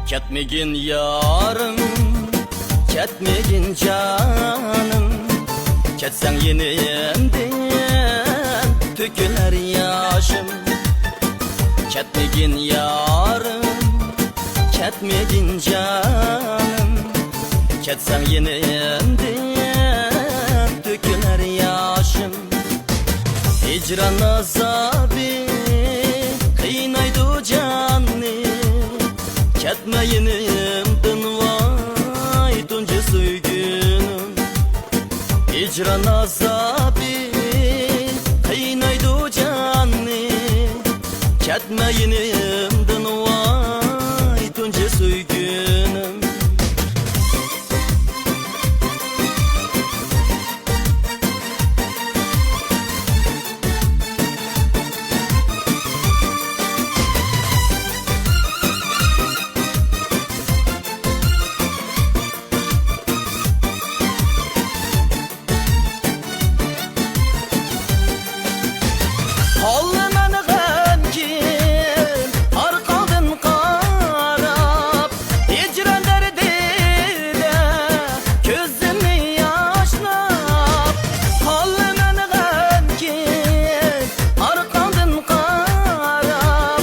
Ketmegin yarım, ketmegin canım. Ketsen yenimden töküler yaşım. Ketmegin yarım, ketmegin canım. Ketsen yenimden töküler yaşım. Hicran azabı kıynaydı canni. Ketmeyinimden vay tunca söygünüm. Hicran azabı kıynaydı canni. Ketmeyinimden vay tunca söygünüm. Halımın gemkin arqaldın qarab, hicran derdide gözümü yaşlap. Halımın gemkin arqaldın qarab,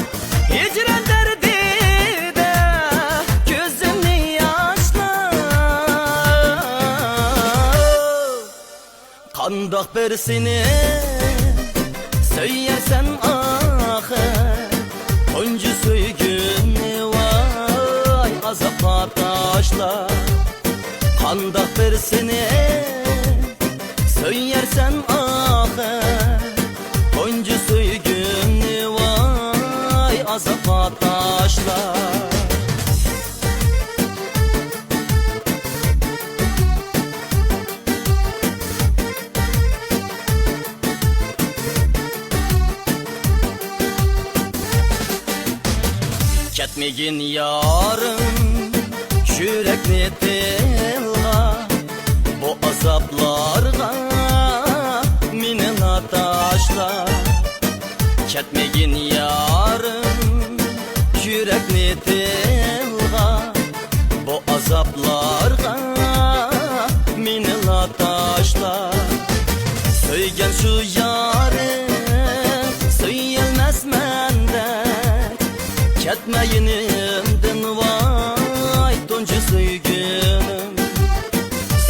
hicran derdide gözümü yaşlap. Qandaq birsini söylersen ahir onca söygünni vay azapla taşlar. Qandaq birsini söylersen ahir onca söygünni vay azapla taşlar. Ketmegin yarım, yürekni dilga. Bu azaplarga minna taşla. Ketmegin yarım, yürekni dilga. Bu azaplarga minna taşla. Söygen şu yarım, söyelmez menden. Ketmeyinimden vay tunca söygünüm.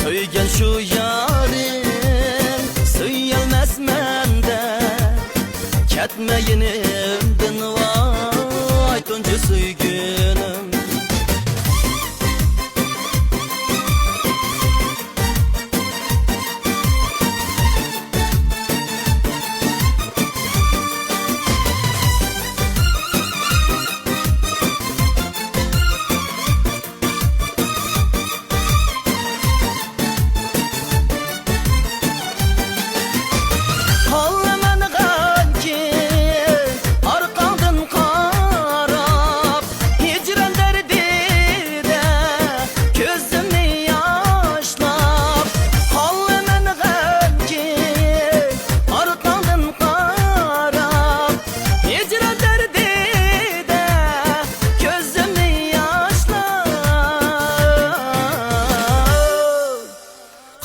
Söygen şu yarim söyelmez menden. Ketmeyinimden vay tunca söygünüm.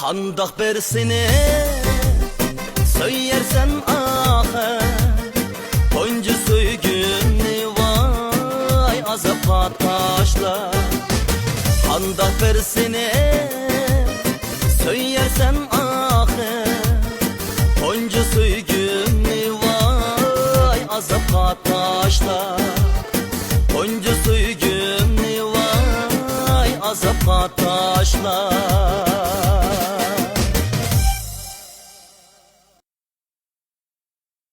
Qandaq birsini söylersen ahir onca söygünni vay azapla taşlar. Qandaq birsini söylersen ahir onca söygünni vay azapla taşlar. Onca söygünni vay azapla taşlar.